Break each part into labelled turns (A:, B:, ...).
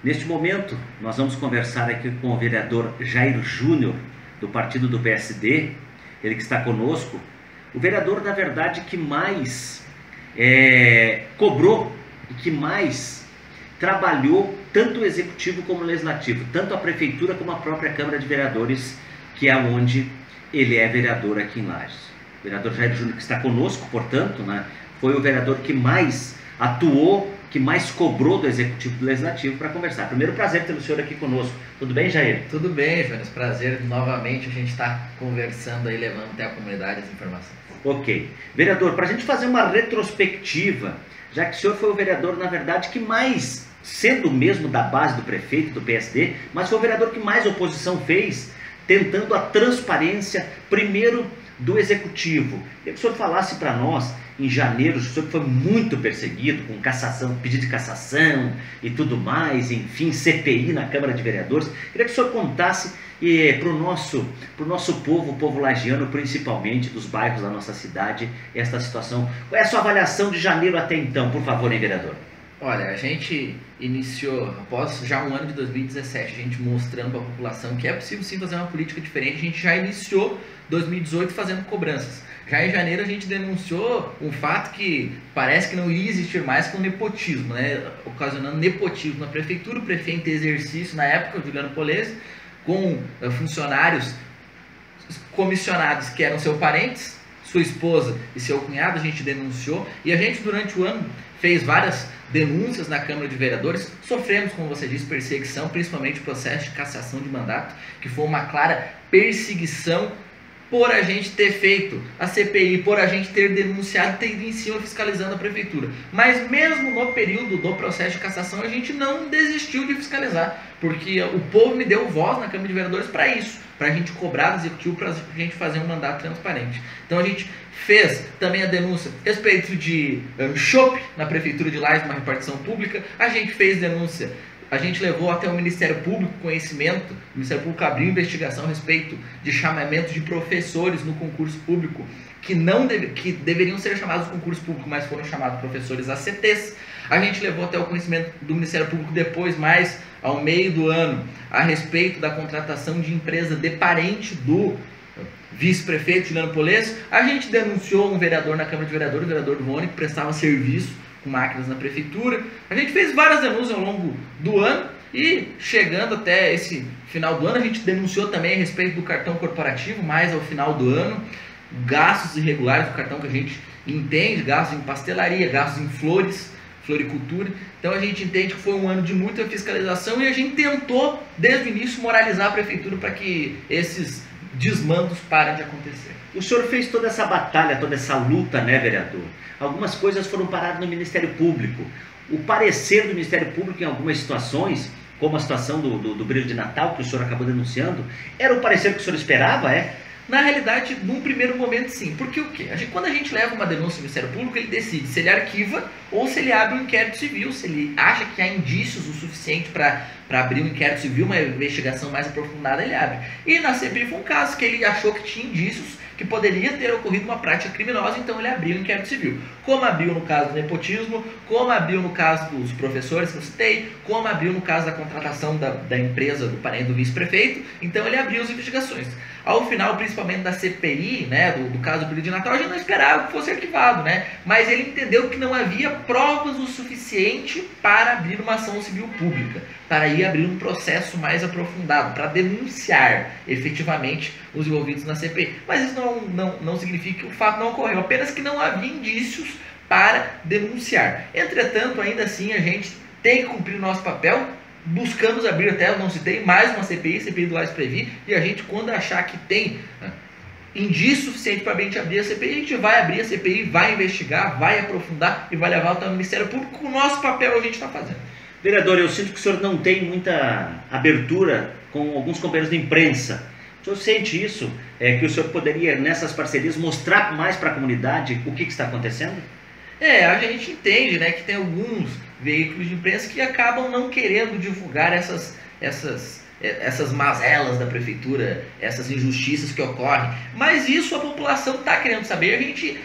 A: Neste momento, nós vamos conversar aqui com o vereador Jair Júnior, do partido do PSD, ele que está conosco. O vereador, na verdade, que mais cobrou e que mais trabalhou tanto o Executivo como o Legislativo, tanto a Prefeitura como a própria Câmara de Vereadores, que é onde ele é vereador aqui em Lages. O vereador Jair Júnior, que está conosco, portanto, né, foi o vereador que mais atuou, que mais cobrou do Executivo e do Legislativo para conversar. Primeiro, prazer ter o senhor aqui conosco. Tudo bem, Jair?
B: Tudo bem, Jonas. Prazer novamente a gente estar conversando aí, levando até a comunidade as informações.
A: Ok. Vereador, para a gente fazer uma retrospectiva, já que o senhor foi o vereador, na verdade, que mais, sendo mesmo da base do prefeito, do PSD, mas foi o vereador que mais oposição fez, tentando a transparência, primeiro, do Executivo. Queria que o senhor falasse para nós, em janeiro, o senhor foi muito perseguido, com cassação, pedido de cassação e tudo mais, enfim, CPI na Câmara de Vereadores. Queria que o senhor contasse para o nosso povo, o povo lagiano, principalmente dos bairros da nossa cidade, esta situação. Qual é a sua avaliação de janeiro até então, por favor, hein, vereador?
B: Olha, a gente iniciou, após já um ano de 2017, a gente mostrando para a população que é possível sim fazer uma política diferente. A gente já iniciou 2018 fazendo cobranças. Já em janeiro a gente denunciou um fato que parece que não ia existir mais, com nepotismo, né? Ocasionando nepotismo na prefeitura, o prefeito em exercício na época, o Juliano Polese, com funcionários comissionados que eram seus parentes, sua esposa e seu cunhado. A gente denunciou e a gente durante o ano fez várias denúncias na Câmara de Vereadores. Sofremos, como você disse, perseguição, principalmente o processo de cassação de mandato, que foi uma clara perseguição por a gente ter feito a CPI, por a gente ter denunciado, ter ido em cima fiscalizando a prefeitura. Mas mesmo no período do processo de cassação, a gente não desistiu de fiscalizar, porque o povo me deu voz na Câmara de Vereadores para isso, para a gente cobrar do Executivo, para a gente fazer um mandato transparente. Então a gente fez também a denúncia a respeito de chope na Prefeitura de Lages, uma repartição pública. A gente fez denúncia, a gente levou até o Ministério Público conhecimento, o Ministério Público abriu investigação a respeito de chamamento de professores no concurso público, que deveriam ser chamados concurso público, mas foram chamados professores ACTs. A gente levou até o conhecimento do Ministério Público depois, mais ao meio do ano, a respeito da contratação de empresa de parente do vice-prefeito Juliano Polese. A gente denunciou um vereador na Câmara de Vereadores, o vereador Rony, que prestava serviço com máquinas na prefeitura. A gente fez várias denúncias ao longo do ano e chegando até esse final do ano, a gente denunciou também a respeito do cartão corporativo, mais ao final do ano, gastos irregulares do cartão que a gente entende, gastos em pastelaria, gastos em flores, floricultura. Então a gente entende que foi um ano de muita fiscalização e a gente tentou, desde o início, moralizar a prefeitura para que esses desmandos parem de acontecer.
A: O senhor fez toda essa batalha, toda essa luta, né, vereador? Algumas coisas foram paradas no Ministério Público. O parecer do Ministério Público em algumas situações, como a situação do brilho de Natal, que o senhor acabou denunciando, era o parecer que o senhor esperava, é?
B: Na realidade, num primeiro momento, sim. Porque o quê? Quando a gente leva uma denúncia ao Ministério Público, ele decide se ele arquiva ou se ele abre um inquérito civil, se ele acha que há indícios o suficiente para abrir um inquérito civil, uma investigação mais aprofundada, ele abre. E na CPI foi um caso que ele achou que tinha indícios que poderia ter ocorrido uma prática criminosa, então ele abriu um inquérito civil. Como abriu no caso do nepotismo, como abriu no caso dos professores que eu citei, como abriu no caso da contratação da empresa do parente do vice-prefeito, então ele abriu as investigações. Ao final, principalmente da CPI, né, do caso do brilho de Natal, a gente não esperava que fosse arquivado, né? Mas ele entendeu que não havia provas o suficiente para abrir uma ação civil pública, para ir abrir um processo mais aprofundado, para denunciar efetivamente os envolvidos na CPI. Mas isso não significa que o fato não ocorreu, apenas que não havia indícios para denunciar. Entretanto, ainda assim, a gente tem que cumprir o nosso papel. Buscamos abrir, até eu não citei, mais uma CPI, CPI do Lages Previ, e a gente, quando achar que tem indício suficiente para a gente abrir a CPI, a gente vai abrir a CPI, vai investigar, vai aprofundar e vai levar até o Ministério Público. O nosso papel a gente está fazendo.
A: Vereador, eu sinto que o senhor não tem muita abertura com alguns companheiros de imprensa. O senhor sente isso? Que o senhor poderia, nessas parcerias, mostrar mais para a comunidade o que está acontecendo?
B: A gente entende, né, que tem alguns veículos de imprensa que acabam não querendo divulgar essas mazelas da prefeitura, essas injustiças que ocorrem. Mas isso a população está querendo saber. A gente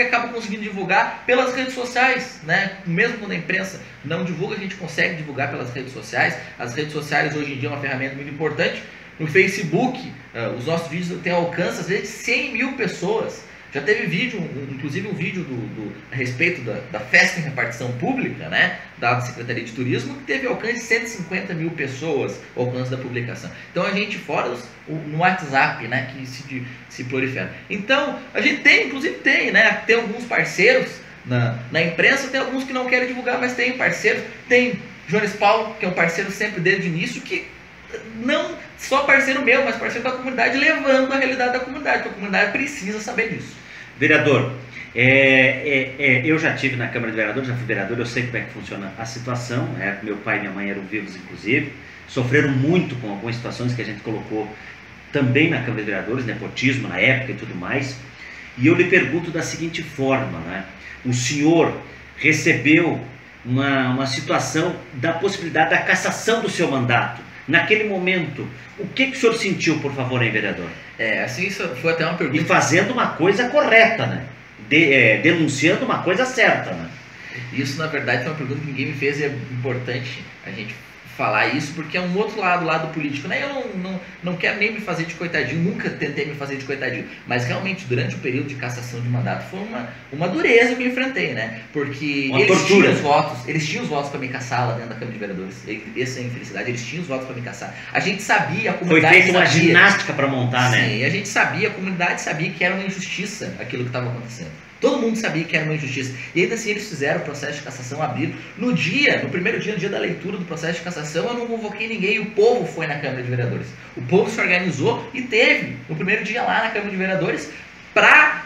B: acaba conseguindo divulgar pelas redes sociais, né? Mesmo quando a imprensa não divulga, a gente consegue divulgar pelas redes sociais. As redes sociais hoje em dia é uma ferramenta muito importante. No Facebook, os nossos vídeos têm alcance, às vezes, de 100 mil pessoas. Já teve vídeo, inclusive um vídeo a respeito da festa em repartição pública, né, da Secretaria de Turismo, que teve alcance de 150 mil pessoas, o alcance da publicação. Então a gente, fora no WhatsApp, né, que se prolifera. Então, a gente tem alguns parceiros na imprensa, tem alguns que não querem divulgar, mas tem parceiros. Tem Jones Paulo, que é um parceiro sempre desde o início, que não só parceiro meu, mas parceiro da comunidade, levando a realidade da comunidade, porque a comunidade precisa saber disso.
A: Vereador, eu já estive na Câmara de Vereadores, já fui vereador, eu sei como é que funciona a situação. Meu pai e minha mãe eram vivos, inclusive, sofreram muito com algumas situações que a gente colocou também na Câmara de Vereadores, nepotismo na época e tudo mais. E eu lhe pergunto da seguinte forma, né? O senhor recebeu uma situação da possibilidade da cassação do seu mandato. Naquele momento, o que o senhor sentiu, por favor, hein, vereador?
B: Assim, isso foi até uma pergunta.
A: E fazendo uma coisa correta, né? Denunciando uma coisa certa, né?
B: Isso, na verdade, é uma pergunta que ninguém me fez e é importante a gente falar isso, porque é um outro lado político, né? Eu não quero nem me fazer de coitadinho, nunca tentei me fazer de coitadinho, mas realmente durante o período de cassação de mandato foi uma dureza que eu enfrentei, né? Porque eles tinham os votos para me caçar lá dentro da Câmara de Vereadores. Essa é a infelicidade, eles tinham os votos para me caçar. A gente sabia, a comunidade
A: foi feita uma ginástica para montar, né?
B: Sim, a gente sabia, a comunidade sabia que era uma injustiça aquilo que estava acontecendo. Todo mundo sabia que era uma injustiça. E ainda assim eles fizeram o processo de cassação, abriram. No primeiro dia, no dia da leitura do processo de cassação, eu não convoquei ninguém. O povo foi na Câmara de Vereadores. O povo se organizou e teve no primeiro dia lá na Câmara de Vereadores para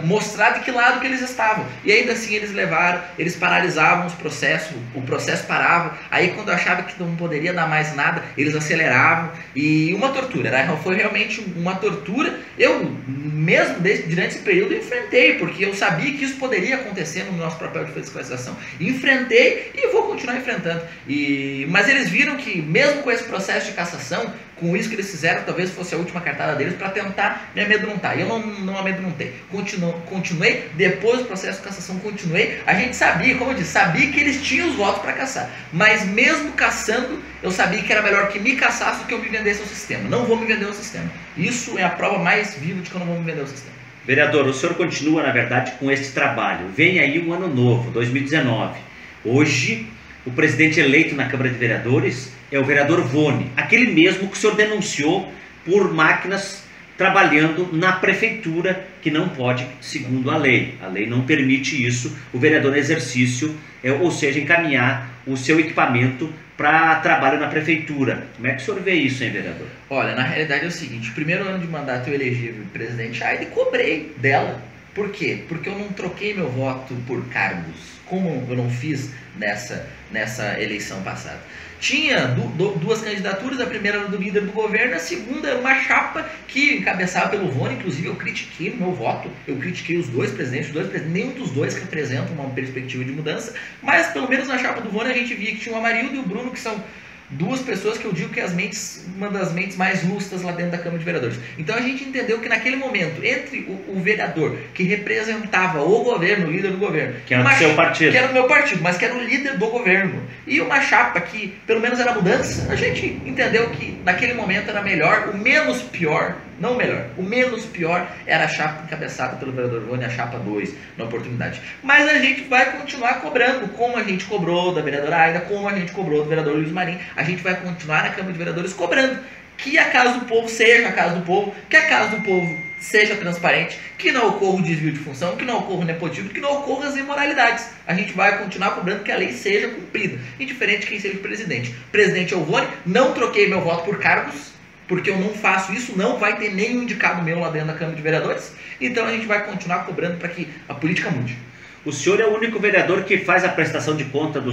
B: mostrar de que lado que eles estavam. E ainda assim eles paralisavam os processos, o processo parava. Aí quando eu achava que não poderia dar mais nada, eles aceleravam. E uma tortura, né? Foi realmente uma tortura. Eu mesmo durante esse período enfrentei, porque eu sabia que isso poderia acontecer no nosso papel de fiscalização. Enfrentei e vou continuar enfrentando. Mas eles viram que mesmo com esse processo de cassação, com isso que eles fizeram, talvez fosse a última cartada deles para tentar me amedrontar. E eu não amedrontei. Continuei, depois do processo de cassação continuei. A gente sabia, como eu disse, sabia que eles tinham os votos para caçar. Mas mesmo caçando, eu sabia que era melhor que me caçasse do que eu me vendesse ao sistema. Não vou me vender ao sistema. Isso é a prova mais viva de que eu não vou me vender ao sistema.
A: Vereador, o senhor continua, na verdade, com este trabalho. Vem aí um ano novo, 2019. Hoje, o presidente eleito na Câmara de Vereadores é o vereador Vone, aquele mesmo que o senhor denunciou por máquinas trabalhando na prefeitura, que não pode, segundo a lei. A lei não permite isso, o vereador no exercício, ou seja, encaminhar o seu equipamento para trabalho na prefeitura. Como é que o senhor vê isso, hein, vereador?
B: Olha, na realidade é o seguinte, primeiro ano de mandato eu elegi o presidente Aida e cobrei dela. Por quê? Porque eu não troquei meu voto por cargos, como eu não fiz nessa eleição passada. Tinha duas candidaturas, a primeira era do líder do governo, a segunda era uma chapa que encabeçava pelo Vone. Inclusive eu critiquei no meu voto, eu critiquei os dois presidentes, nenhum dos dois representam uma perspectiva de mudança, mas pelo menos na chapa do Vone a gente via que tinha o Amarildo e o Bruno, que são duas pessoas que eu digo que uma das mentes mais lustras lá dentro da Câmara de Vereadores. Então a gente entendeu que naquele momento, entre o vereador que representava o governo, o líder do governo,
A: que era do seu partido,
B: que era do meu partido, mas que era o líder do governo, e uma chapa que pelo menos era mudança, a gente entendeu que naquele momento era melhor, o menos pior, não o melhor, o menos pior era a chapa encabeçada pelo vereador Vone, a chapa 2, na oportunidade. Mas a gente vai continuar cobrando, como a gente cobrou da vereadora Aida, como a gente cobrou do vereador Luiz Marinho. A gente vai continuar na Câmara de Vereadores cobrando que a Casa do Povo seja a Casa do Povo, que a Casa do Povo seja transparente, que não ocorra o desvio de função, que não ocorra o nepotismo, que não ocorra as imoralidades. A gente vai continuar cobrando que a lei seja cumprida, indiferente de quem seja o presidente. Presidente Elvone, não troquei meu voto por cargos, porque eu não faço isso, não vai ter nenhum indicado meu lá dentro da Câmara de Vereadores, então a gente vai continuar cobrando para que a política mude.
A: O senhor é o único vereador que faz a prestação de conta do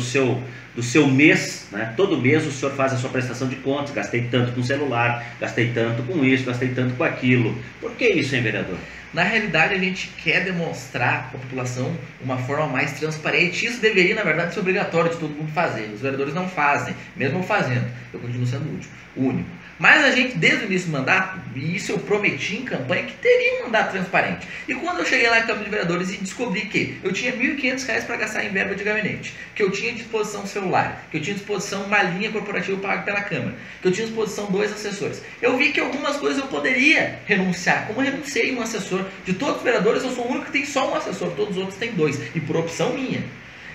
A: do seu mês, né? Todo mês o senhor faz a sua prestação de contas, gastei tanto com celular, gastei tanto com isso, gastei tanto com aquilo. Por que isso, hein, vereador?
B: Na realidade, a gente quer demonstrar para a população uma forma mais transparente. Isso deveria, na verdade, ser obrigatório de todo mundo fazer. Os vereadores não fazem, mesmo fazendo. Eu continuo sendo o único. Mas a gente, desde o início do mandato, e isso eu prometi em campanha, que teria um mandato transparente. E quando eu cheguei lá na Câmara de Vereadores e descobri que eu tinha R$ 1.500 para gastar em verba de gabinete, que eu tinha à disposição celular, que eu tinha à disposição uma linha corporativa paga pela Câmara, que eu tinha à disposição 2 assessores, eu vi que algumas coisas eu poderia renunciar, como eu renunciei um assessor. De todos os vereadores, eu sou o único que tem só um assessor, todos os outros têm 2, e por opção minha.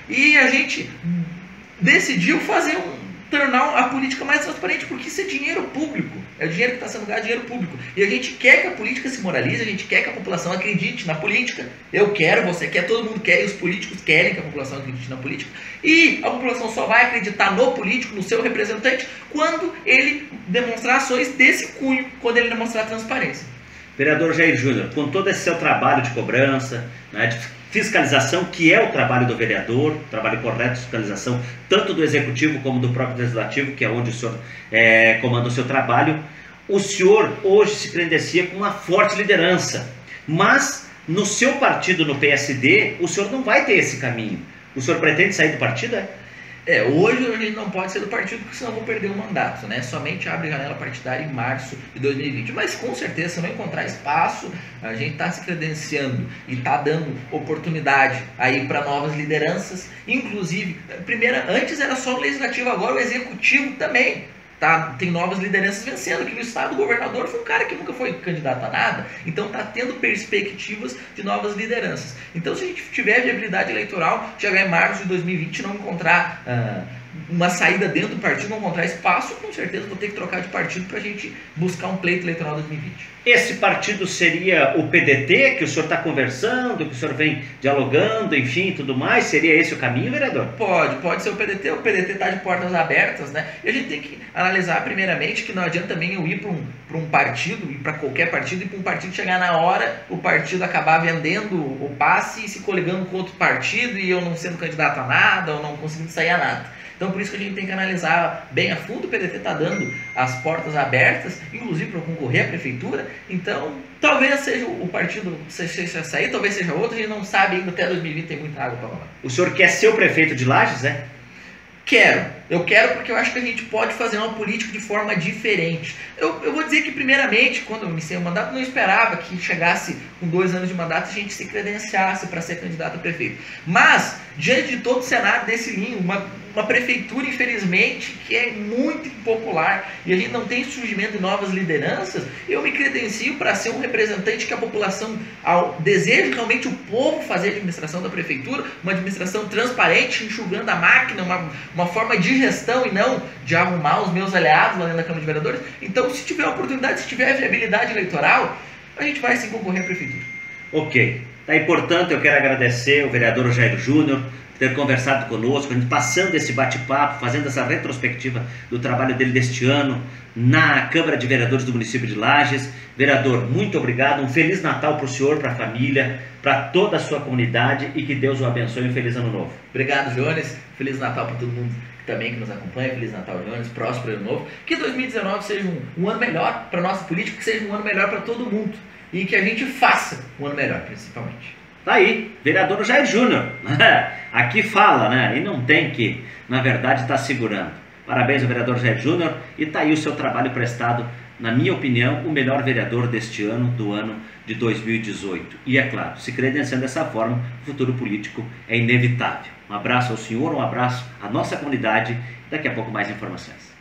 B: E a gente decidiu tornar a política mais transparente, porque isso é dinheiro público, é o dinheiro que está sendo gasto, dinheiro público, e a gente quer que a política se moralize, a gente quer que a população acredite na política. Eu quero, você quer, todo mundo quer, e os políticos querem que a população acredite na política, e a população só vai acreditar no político, no seu representante, quando ele demonstrar ações desse cunho, quando ele demonstrar transparência.
A: Vereador Jair Júnior, com todo esse seu trabalho de cobrança, né, de fiscalização, que é o trabalho do vereador, trabalho correto de fiscalização, tanto do Executivo como do próprio Legislativo, que é onde o senhor comanda o seu trabalho, o senhor hoje se credencia com uma forte liderança, mas no seu partido, no PSD, o senhor não vai ter esse caminho. O senhor pretende sair do partido,
B: Hoje a gente não pode ser do partido, porque senão eu vou perder o mandato, né? Somente abre janela partidária em março de 2020. Mas com certeza, se não encontrar espaço, a gente está se credenciando e está dando oportunidade aí para novas lideranças. Inclusive, antes era só o Legislativo, agora o Executivo também. Tem novas lideranças vencendo. Aqui no estado, o governador foi um cara que nunca foi candidato a nada, então está tendo perspectivas de novas lideranças. Então, se a gente tiver viabilidade eleitoral, chegar em março de 2020 e não encontrar uma saída dentro do partido, não encontrar espaço, com certeza vou ter que trocar de partido para a gente buscar um pleito eleitoral 2020.
A: Esse partido seria o PDT, que o senhor está conversando, que o senhor vem dialogando, enfim, tudo mais? Seria esse o caminho, vereador?
B: Pode ser o PDT está de portas abertas, né? E a gente tem que analisar primeiramente que não adianta também eu ir para um partido, ir para qualquer partido, e para um partido chegar na hora, o partido acabar vendendo o passe e se coligando com outro partido, e eu não sendo candidato a nada, ou não conseguindo sair a nada. Então, por isso que a gente tem que analisar bem a fundo. O PDT está dando as portas abertas, inclusive para concorrer à prefeitura. Então, talvez seja o partido, seja sair, talvez seja outro, a gente não sabe ainda, até 2020 tem muita água para rolar.
A: O senhor quer ser o prefeito de Lages,
B: Eu quero porque eu acho que a gente pode fazer uma política de forma diferente. Eu vou dizer que, primeiramente, quando eu iniciei o mandato, não esperava que chegasse com 2 anos de mandato a gente se credenciasse para ser candidato a prefeito. Mas, diante de todo o cenário desse linho, uma prefeitura, infelizmente, que é muito impopular, e a gente não tem surgimento de novas lideranças, eu me credencio para ser um representante que a população deseja realmente o povo fazer a administração da prefeitura, uma administração transparente, enxugando a máquina, uma forma de gestão e não de arrumar os meus aliados lá dentro da Câmara de Vereadores. Então, se tiver oportunidade, se tiver viabilidade eleitoral, a gente vai sim concorrer à prefeitura.
A: Ok. Daí, portanto, eu quero agradecer ao vereador Jair Júnior por ter conversado conosco, a gente passando esse bate-papo, fazendo essa retrospectiva do trabalho dele deste ano na Câmara de Vereadores do município de Lages. Vereador, muito obrigado, um Feliz Natal para o senhor, para a família, para toda a sua comunidade, e que Deus o abençoe e um Feliz Ano Novo.
B: Obrigado, Jones. Feliz Natal para todo mundo também que nos acompanha. Feliz Natal, Jones. Próspero Ano Novo. Que 2019 seja um ano melhor para a nossa política, que seja um ano melhor para todo mundo. E que a gente faça um ano melhor, principalmente.
A: Tá aí, vereador Jair Júnior. Aqui fala, né? E não tem que, na verdade, estar segurando. Parabéns ao vereador Jair Júnior, e tá aí o seu trabalho prestado, na minha opinião, o melhor vereador deste ano, do ano de 2018. E é claro, se credenciando dessa forma, o futuro político é inevitável. Um abraço ao senhor, um abraço à nossa comunidade. Daqui a pouco mais informações.